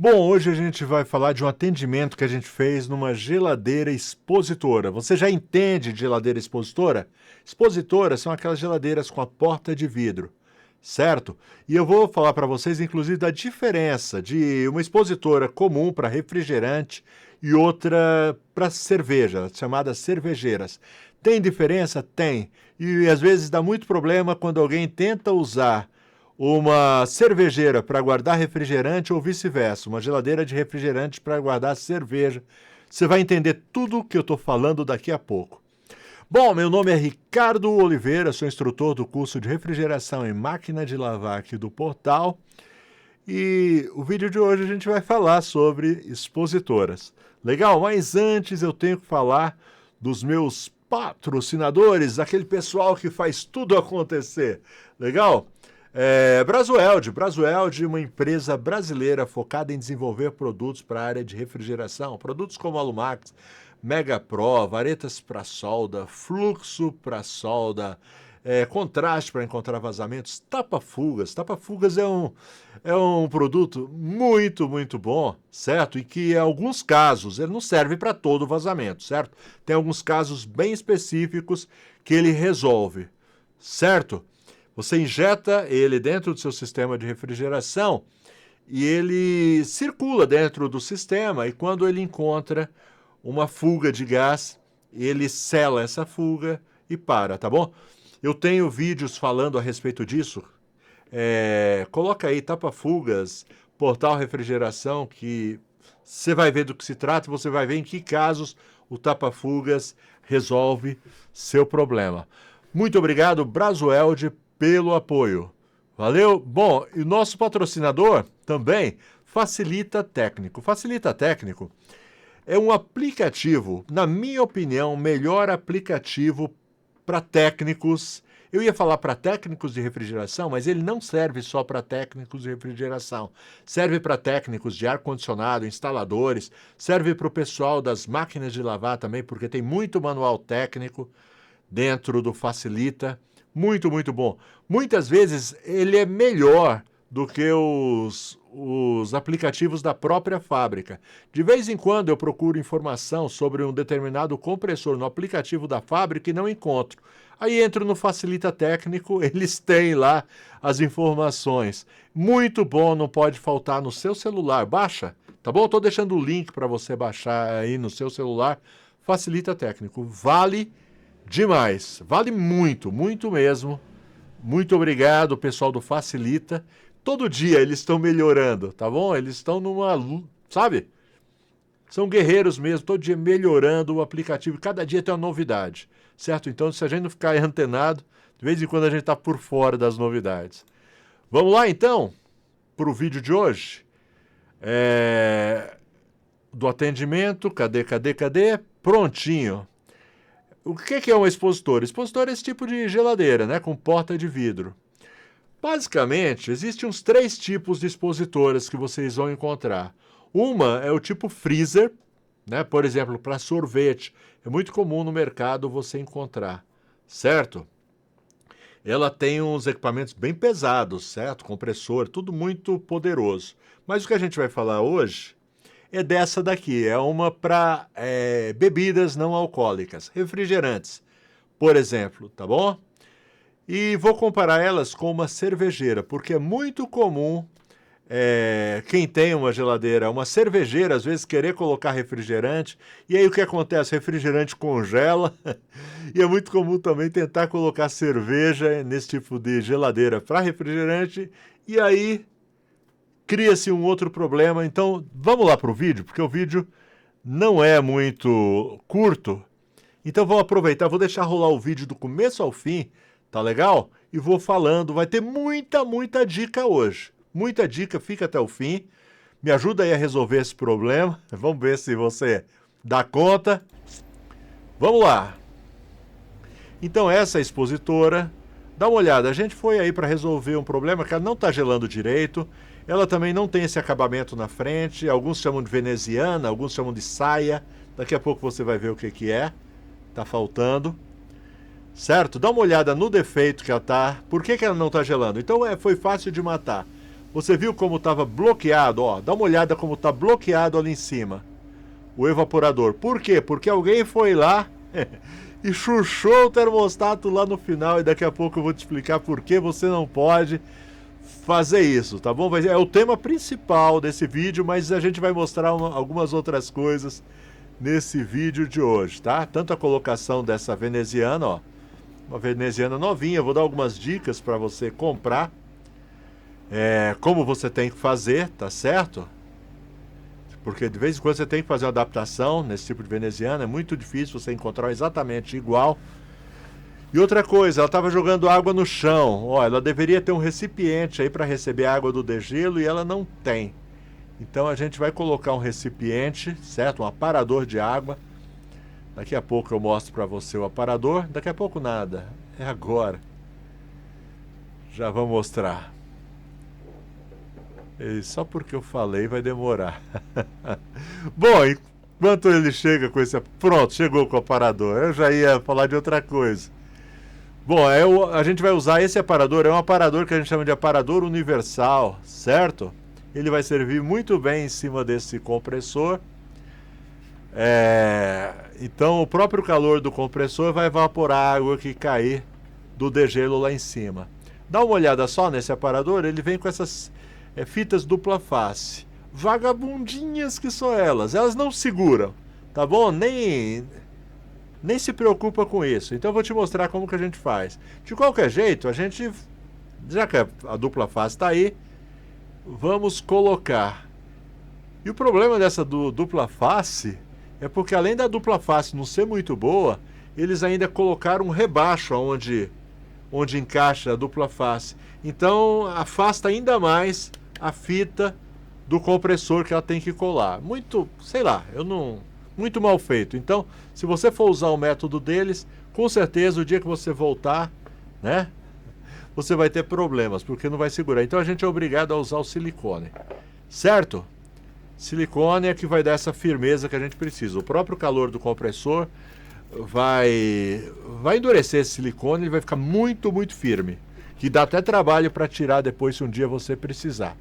Bom, hoje a gente vai falar de um atendimento que a gente fez numa geladeira expositora. Você já entende de geladeira expositora? Expositoras são aquelas geladeiras com a porta de vidro, certo? E eu vou falar para vocês, inclusive, da diferença de uma expositora comum para refrigerante e outra para cerveja, chamadas cervejeiras. Tem diferença? Tem. E às vezes dá muito problema quando alguém tenta usar uma cervejeira para guardar refrigerante ou vice-versa, uma geladeira de refrigerante para guardar cerveja. Você vai entender tudo o que eu estou falando daqui a pouco. Bom, meu nome é Ricardo Oliveira, sou instrutor do curso de refrigeração em máquina de lavar aqui do portal. E o vídeo de hoje a gente vai falar sobre expositoras. Legal? Mas antes eu tenho que falar dos meus patrocinadores, aquele pessoal que faz tudo acontecer. Legal? Brasueld, uma empresa brasileira focada em desenvolver produtos para a área de refrigeração. Produtos como Alumax, Mega Pro, varetas para solda, fluxo para solda, contraste para encontrar vazamentos, tapa-fugas. Tapa-fugas é um produto muito bom, certo? E que em alguns casos ele não serve para todo vazamento, certo? Tem alguns casos bem específicos que ele resolve, certo? Você injeta ele dentro do seu sistema de refrigeração e ele circula dentro do sistema, e quando ele encontra uma fuga de gás, ele sela essa fuga e para, tá bom? Eu tenho vídeos falando a respeito disso. Coloca aí tapa-fugas, portal refrigeração, que você vai ver do que se trata, você vai ver em que casos o tapa-fugas resolve seu problema. Muito obrigado, Brasueld, pelo apoio. Valeu? Bom, e o nosso patrocinador também, Facilita Técnico. Facilita Técnico é um aplicativo, na minha opinião, o melhor aplicativo para técnicos. Eu ia falar para técnicos de refrigeração, mas ele não serve só para técnicos de refrigeração. Serve para técnicos de ar-condicionado, instaladores, serve para o pessoal das máquinas de lavar também, porque tem muito manual técnico dentro do Facilita. Muito bom. Muitas vezes ele é melhor do que os aplicativos da própria fábrica. De vez em quando eu procuro informação sobre um determinado compressor no aplicativo da fábrica e não encontro. Aí entro no Facilita Técnico, eles têm lá as informações. Muito bom, não pode faltar no seu celular. Baixa, tá bom? Estou deixando o link para você baixar aí no seu celular. Facilita Técnico. Vale demais. Vale muito mesmo. Muito obrigado, pessoal do Facilita. Todo dia eles estão melhorando, tá bom? Eles estão numa, sabe? São guerreiros mesmo, todo dia melhorando o aplicativo. Cada dia tem uma novidade, certo? Então, se a gente não ficar antenado, de vez em quando a gente está por fora das novidades. Vamos lá, então, para o vídeo de hoje. Do atendimento, cadê? Prontinho. O que é um expositor? Expositor é esse tipo de geladeira, né, com porta de vidro. Basicamente, existem uns 3 tipos de expositoras que vocês vão encontrar. Uma é o tipo freezer, né, por exemplo, para sorvete. É muito comum no mercado você encontrar, certo? Ela tem uns equipamentos bem pesados, certo? Compressor, tudo muito poderoso. Mas o que a gente vai falar hoje é dessa daqui, é uma para bebidas não alcoólicas, refrigerantes, por exemplo, tá bom? E vou comparar elas com uma cervejeira, porque é muito comum quem tem uma geladeira, uma cervejeira, às vezes querer colocar refrigerante, e aí o que acontece? Refrigerante congela, e é muito comum também tentar colocar cerveja nesse tipo de geladeira para refrigerante, e aí cria-se um outro problema. Então, vamos lá para o vídeo, porque o vídeo não é muito curto. Então, vamos aproveitar, vou deixar rolar o vídeo do começo ao fim, tá legal? E vou falando, vai ter muita dica hoje. Muita dica, fica até o fim. Me ajuda aí a resolver esse problema. Vamos ver se você dá conta. Vamos lá. Então, essa expositora, dá uma olhada, a gente foi aí para resolver um problema que ela não está gelando direito. Ela também não tem esse acabamento na frente, alguns chamam de veneziana, alguns chamam de saia. Daqui a pouco você vai ver o que é. Tá faltando. Certo? Dá uma olhada no defeito que ela tá. Por que ela não está gelando? Então foi fácil de matar. Você viu como estava bloqueado, ó, dá uma olhada como está bloqueado ali em cima, o evaporador. Por quê? Porque alguém foi lá e chuchou o termostato lá no final, e daqui a pouco eu vou te explicar por que você não pode fazer isso, tá bom? É o tema principal desse vídeo, mas a gente vai mostrar algumas outras coisas nesse vídeo de hoje, tá? Tanto a colocação dessa veneziana, ó, uma veneziana novinha, eu vou dar algumas dicas para você comprar, como você tem que fazer, tá certo? Porque de vez em quando você tem que fazer uma adaptação nesse tipo de veneziana, é muito difícil você encontrar exatamente igual. E outra coisa, ela estava jogando água no chão. Ó, ela deveria ter um recipiente aí para receber água do degelo e ela não tem. Então a gente vai colocar um recipiente, certo? Um aparador de água. Daqui a pouco eu mostro para você o aparador. Daqui a pouco nada, é agora. Já vou mostrar. E só porque eu falei vai demorar. Bom, enquanto ele chega com esse... Pronto, chegou com o aparador. Eu já ia falar de outra coisa. Bom, a gente vai usar esse aparador, é um aparador que a gente chama de aparador universal, certo? Ele vai servir muito bem em cima desse compressor. Então o próprio calor do compressor vai evaporar a água que cair do degelo lá em cima. Dá uma olhada só nesse aparador, ele vem com essas fitas dupla face. Vagabundinhas que são elas não seguram, tá bom? Nem se preocupa com isso. Então eu vou te mostrar como que a gente faz. De qualquer jeito, a gente, já que a dupla face está aí, vamos colocar. E o problema dessa dupla face é porque além da dupla face não ser muito boa, eles ainda colocaram um rebaixo onde encaixa a dupla face. Então afasta ainda mais a fita do compressor que ela tem que colar. Muito, sei lá, muito mal feito. Então, se você for usar o método deles, com certeza o dia que você voltar, né, você vai ter problemas, porque não vai segurar. Então a gente é obrigado a usar o silicone, certo? Silicone é que vai dar essa firmeza que a gente precisa. O próprio calor do compressor vai endurecer esse silicone e vai ficar muito, muito firme, que dá até trabalho para tirar depois se um dia você precisar.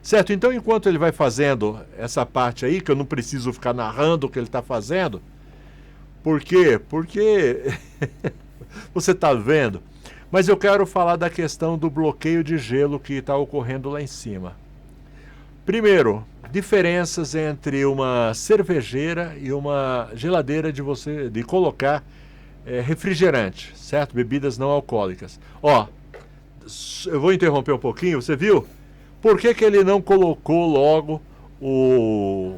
Certo? Então, enquanto ele vai fazendo essa parte aí, que eu não preciso ficar narrando o que ele está fazendo. Por quê? Porque você está vendo. Mas eu quero falar da questão do bloqueio de gelo que está ocorrendo lá em cima. Primeiro, diferenças entre uma cervejeira e uma geladeira de colocar refrigerante, certo? Bebidas não alcoólicas. Ó, eu vou interromper um pouquinho, você viu? Por que ele não colocou logo o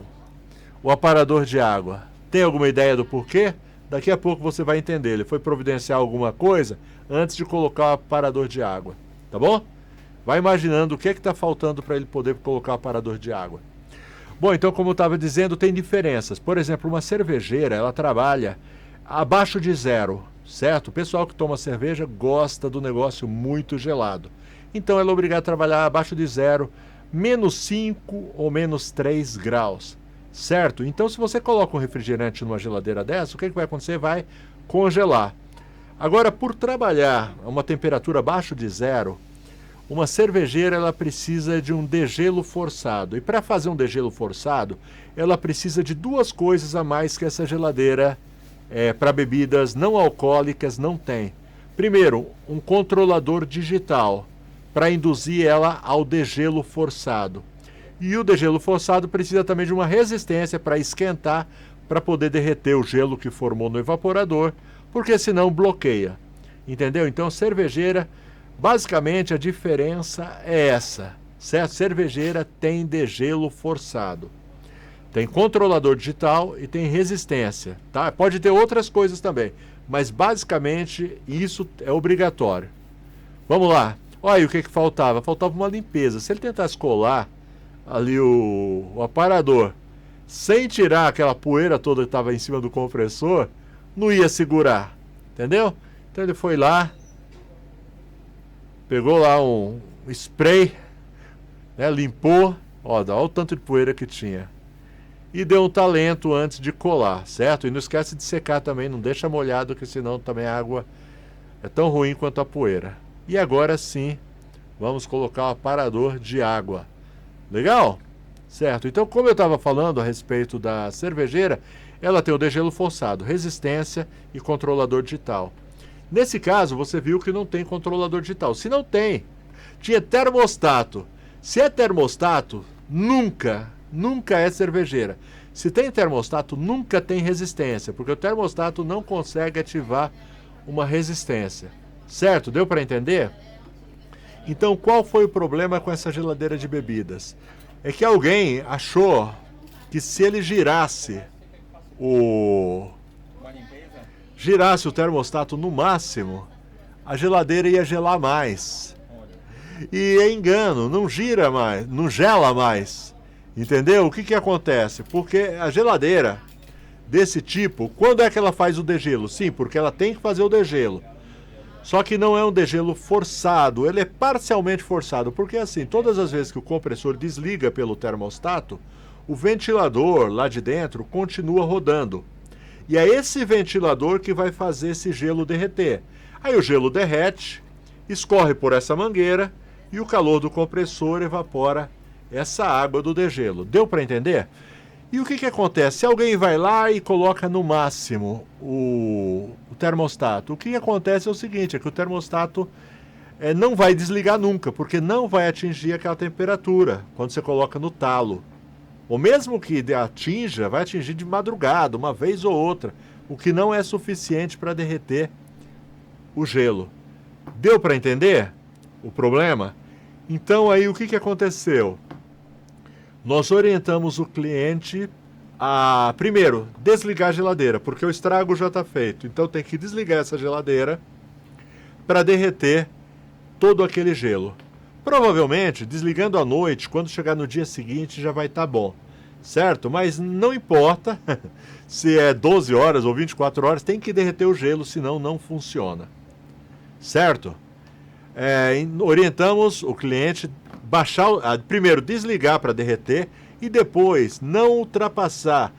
aparador de água? Tem alguma ideia do porquê? Daqui a pouco você vai entender. Ele foi providenciar alguma coisa antes de colocar o aparador de água. Tá bom? Vai imaginando o que está faltando para ele poder colocar o aparador de água. Bom, então, como eu estava dizendo, tem diferenças. Por exemplo, uma cervejeira, ela trabalha abaixo de zero, certo? O pessoal que toma cerveja gosta do negócio muito gelado. Então ela é obrigada a trabalhar abaixo de zero, menos 5 ou menos 3 graus, certo? Então se você coloca um refrigerante numa geladeira dessa, o que vai acontecer? Vai congelar. Agora, por trabalhar a uma temperatura abaixo de zero, uma cervejeira ela precisa de um degelo forçado. E para fazer um degelo forçado, ela precisa de duas coisas a mais que essa geladeira para bebidas não alcoólicas não tem. Primeiro, um controlador digital, para induzir ela ao degelo forçado. E o degelo forçado precisa também de uma resistência para esquentar, para poder derreter o gelo que formou no evaporador, porque senão bloqueia. Entendeu? Então, cervejeira, basicamente a diferença é essa, certo? Cervejeira tem degelo forçado. Tem controlador digital e tem resistência, tá? Pode ter outras coisas também, mas basicamente isso é obrigatório. Vamos lá. Olha o que faltava. Faltava uma limpeza. Se ele tentasse colar ali o aparador sem tirar aquela poeira toda que estava em cima do compressor, não ia segurar. Entendeu? Então ele foi lá, pegou lá um spray, né, limpou, olha o tanto de poeira que tinha. E deu um talento antes de colar, certo? E não esquece de secar também, não deixa molhado, que senão também a água é tão ruim quanto a poeira. E agora sim, Vamos colocar um aparador de água. Legal? Certo. Então, como eu estava falando a respeito da cervejeira, ela tem o degelo forçado, resistência e controlador digital. Nesse caso, você viu que não tem controlador digital. Se não tem, tinha termostato. Se é termostato, nunca é cervejeira. Se tem termostato, nunca tem resistência, porque o termostato não consegue ativar uma resistência. Certo? Deu para entender? Então, qual foi o problema com essa geladeira de bebidas? É que alguém achou que se ele girasse o termostato no máximo, a geladeira ia gelar mais. E é engano, não gira mais, não gela mais. Entendeu? O que acontece? Porque a geladeira desse tipo, quando é que ela faz o degelo? Sim, porque ela tem que fazer o degelo. Só que não é um degelo forçado, ele é parcialmente forçado, porque assim, todas as vezes que o compressor desliga pelo termostato, o ventilador lá de dentro continua rodando. E é esse ventilador que vai fazer esse gelo derreter. Aí o gelo derrete, escorre por essa mangueira e o calor do compressor evapora essa água do degelo. Deu para entender? E o que acontece? Se alguém vai lá e coloca no máximo o termostato, o que acontece é o seguinte, é que o termostato não vai desligar nunca, porque não vai atingir aquela temperatura quando você coloca no talo. Ou mesmo que atinja, vai atingir de madrugada, uma vez ou outra, o que não é suficiente para derreter o gelo. Deu para entender o problema? Então aí o que aconteceu? Nós orientamos o cliente a, primeiro, desligar a geladeira, porque o estrago já está feito. Então tem que desligar essa geladeira para derreter todo aquele gelo. Provavelmente, desligando à noite, quando chegar no dia seguinte já vai estar bom, certo? Mas não importa se é 12 horas ou 24 horas, tem que derreter o gelo, senão não funciona, certo? Orientamos o cliente primeiro desligar para derreter e depois não ultrapassar.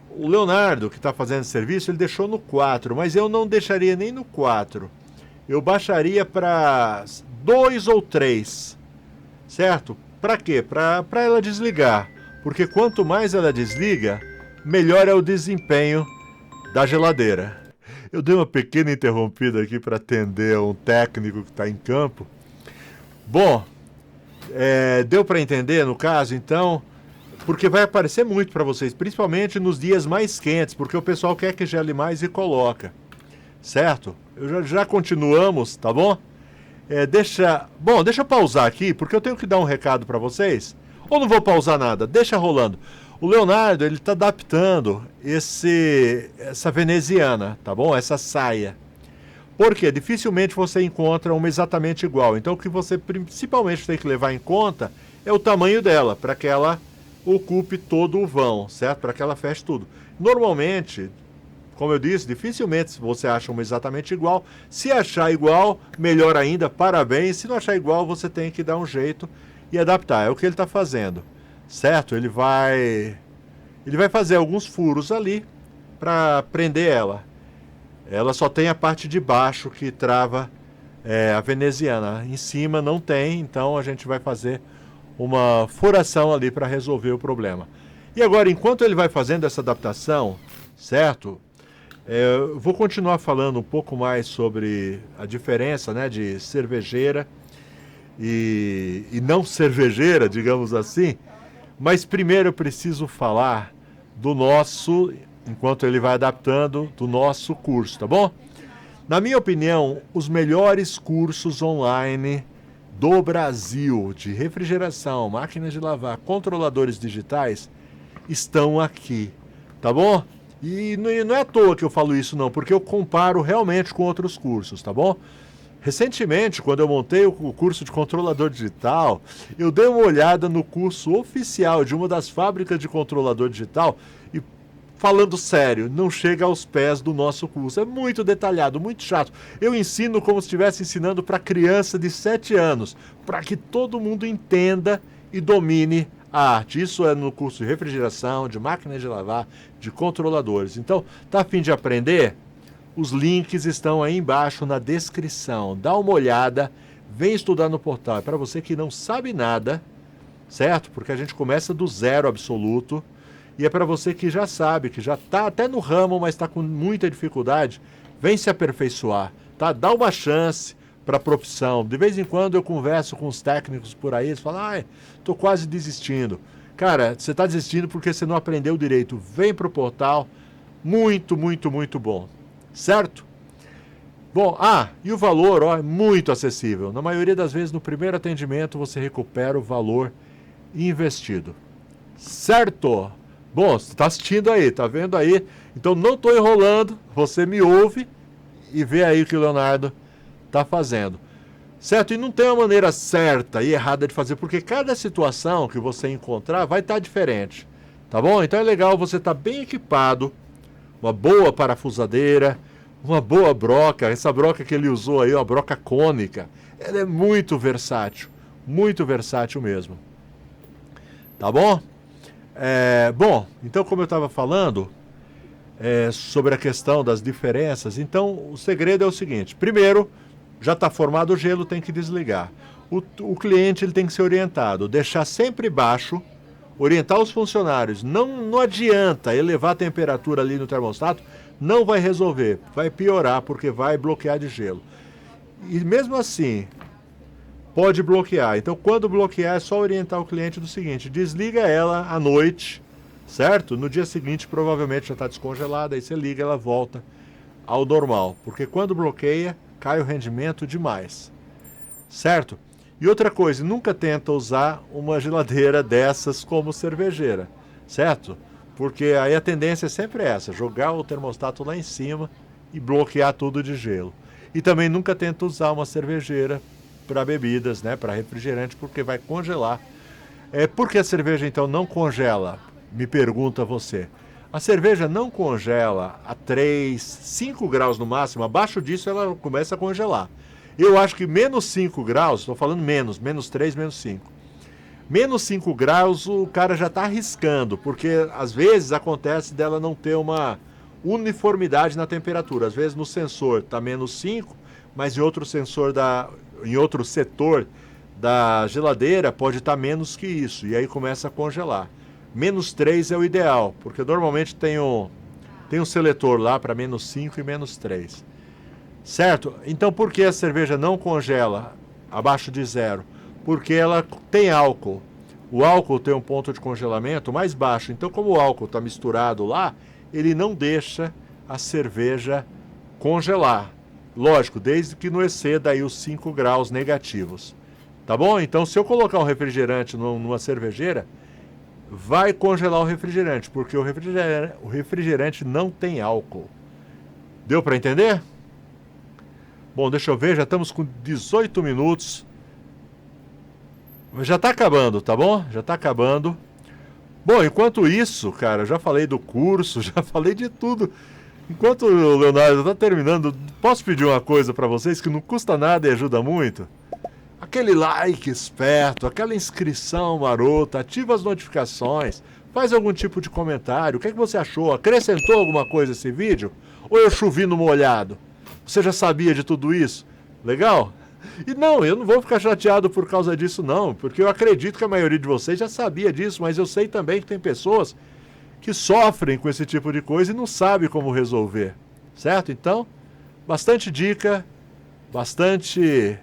O Leonardo, que está fazendo esse serviço, ele deixou no 4, mas eu não deixaria nem no 4. Eu baixaria para 2 ou 3, certo? Para quê? Para ela desligar, porque quanto mais ela desliga, melhor é o desempenho da geladeira. Eu dei uma pequena interrompida aqui para atender um técnico que está em campo. Bom, deu para entender no caso, então, porque vai aparecer muito para vocês, principalmente nos dias mais quentes, porque o pessoal quer que gele mais e coloca, certo? Já continuamos, tá bom? Deixa eu pausar aqui, porque eu tenho que dar um recado para vocês. Ou não vou pausar nada, deixa rolando. O Leonardo, ele está adaptando essa veneziana, tá bom? Essa saia. Porque dificilmente você encontra uma exatamente igual. Então o que você principalmente tem que levar em conta é o tamanho dela, para que ela ocupe todo o vão, certo? Para que ela feche tudo. Normalmente, como eu disse, dificilmente você acha uma exatamente igual. Se achar igual, melhor ainda, parabéns. Se não achar igual, você tem que dar um jeito e adaptar. É o que ele está fazendo, certo? Ele vai fazer alguns furos ali para prender ela. Ela só tem a parte de baixo que trava a veneziana. Em cima não tem, então a gente vai fazer uma furação ali para resolver o problema. E agora, enquanto ele vai fazendo essa adaptação, certo? Eu vou continuar falando um pouco mais sobre a diferença, né, de cervejeira e não cervejeira, digamos assim. Mas primeiro eu preciso falar do nosso, enquanto ele vai adaptando, do nosso curso, tá bom? Na minha opinião, os melhores cursos online do Brasil de refrigeração, máquinas de lavar, controladores digitais estão aqui, tá bom? E não é à toa que eu falo isso não, porque eu comparo realmente com outros cursos, tá bom? Recentemente, quando eu montei o curso de controlador digital, eu dei uma olhada no curso oficial de uma das fábricas de controlador digital e, falando sério, não chega aos pés do nosso curso. É muito detalhado, muito chato. Eu ensino como se estivesse ensinando para criança de 7 anos, para que todo mundo entenda e domine a arte. Isso é no curso de refrigeração, de máquinas de lavar, de controladores. Então, tá a fim de aprender? Os links estão aí embaixo na descrição. Dá uma olhada, vem estudar no portal. É para você que não sabe nada, certo? Porque a gente começa do zero absoluto. E é para você que já sabe, que já está até no ramo, mas está com muita dificuldade, vem se aperfeiçoar, tá? Dá uma chance para a profissão. De vez em quando eu converso com os técnicos por aí, eles falam, ai, estou quase desistindo. Cara, você está desistindo porque você não aprendeu direito. Vem para o portal, muito, muito, muito bom, certo? Bom, e o valor, ó, é muito acessível. Na maioria das vezes, no primeiro atendimento, você recupera o valor investido, certo? Bom, você está assistindo aí, tá vendo aí? Então não estou enrolando, você me ouve e vê aí o que o Leonardo está fazendo. Certo? E não tem uma maneira certa e errada de fazer, porque cada situação que você encontrar vai estar diferente. Tá bom? Então é legal você estar bem equipado, uma boa parafusadeira, uma boa broca. Essa broca que ele usou aí, uma broca cônica, ela é muito versátil mesmo. Tá bom? Bom, então como eu estava falando sobre a questão das diferenças, então o segredo é o seguinte: primeiro, já está formado o gelo, tem que desligar. O cliente ele tem que ser orientado, deixar sempre baixo, orientar os funcionários. Não adianta elevar a temperatura ali no termostato, não vai resolver, vai piorar porque vai bloquear de gelo. E mesmo assim, pode bloquear. Então, quando bloquear, é só orientar o cliente do seguinte: desliga ela à noite, certo? No dia seguinte, provavelmente já está descongelada, aí você liga, ela volta ao normal. Porque quando bloqueia, cai o rendimento demais, certo? E outra coisa, nunca tenta usar uma geladeira dessas como cervejeira, certo? Porque aí a tendência é sempre essa: jogar o termostato lá em cima e bloquear tudo de gelo. E também nunca tenta usar uma cervejeira para bebidas, né, para refrigerante, porque vai congelar. Por que a cerveja então não congela? Me pergunta você. A cerveja não congela a 3, 5 graus no máximo. Abaixo disso ela começa a congelar. Eu acho que menos 5 graus, estou falando menos 3, menos 5. Menos 5 graus o cara já está arriscando, porque às vezes acontece dela não ter uma uniformidade na temperatura. Às vezes no sensor está menos 5, mas em outro setor da geladeira pode estar menos que isso, e aí começa a congelar. Menos 3 é o ideal, porque normalmente tem um seletor lá para menos 5 e menos 3. Certo? Então por que a cerveja não congela abaixo de zero? Porque ela tem álcool. O álcool tem um ponto de congelamento mais baixo. Então, como o álcool está misturado lá, ele não deixa a cerveja congelar. Lógico, desde que não exceda aí os 5 graus negativos. Tá bom? Então, se eu colocar um refrigerante numa cervejeira, vai congelar o refrigerante, porque o refrigerante não tem álcool. Deu para entender? Bom, deixa eu ver, já estamos com 18 minutos. Já está acabando, tá bom? Já está acabando. Bom, enquanto isso, cara, já falei do curso, já falei de tudo. Enquanto o Leonardo está terminando, posso pedir uma coisa para vocês que não custa nada e ajuda muito? Aquele like esperto, aquela inscrição marota, ativa as notificações, faz algum tipo de comentário. O que é que você achou? Acrescentou alguma coisa esse vídeo? Ou eu chovi no molhado? Você já sabia de tudo isso? Legal? E não, eu não vou ficar chateado por causa disso não, porque eu acredito que a maioria de vocês já sabia disso, mas eu sei também que tem pessoas que sofrem com esse tipo de coisa e não sabem como resolver, certo? Então, bastante dica, bastante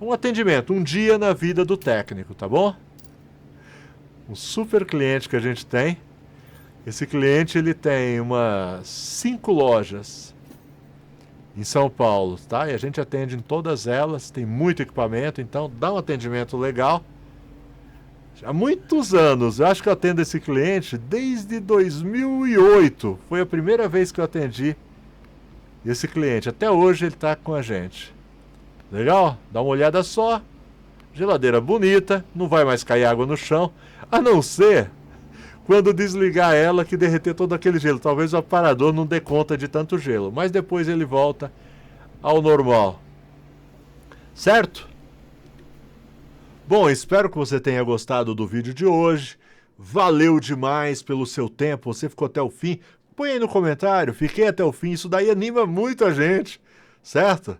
um atendimento, um dia na vida do técnico, tá bom? Um super cliente que a gente tem. Esse cliente ele tem umas 5 lojas em São Paulo, tá? E a gente atende em todas elas, tem muito equipamento, então dá um atendimento legal. Há muitos anos, eu acho que eu atendo esse cliente desde 2008. Foi a primeira vez que eu atendi esse cliente. Até hoje ele está com a gente. Legal? Dá uma olhada só. Geladeira bonita, não vai mais cair água no chão, a não ser quando desligar ela que derreter todo aquele gelo. Talvez o aparador não dê conta de tanto gelo, mas depois ele volta ao normal. Certo? Bom, espero que você tenha gostado do vídeo de hoje. Valeu demais pelo seu tempo, você ficou até o fim. Põe aí no comentário, fiquei até o fim, isso daí anima muito a gente, certo?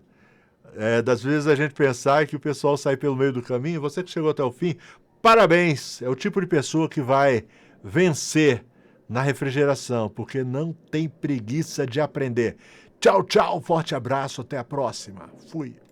Das vezes a gente pensar que o pessoal sai pelo meio do caminho, você que chegou até o fim, parabéns! É o tipo de pessoa que vai vencer na refrigeração, porque não tem preguiça de aprender. Tchau, tchau, forte abraço, até a próxima. Fui!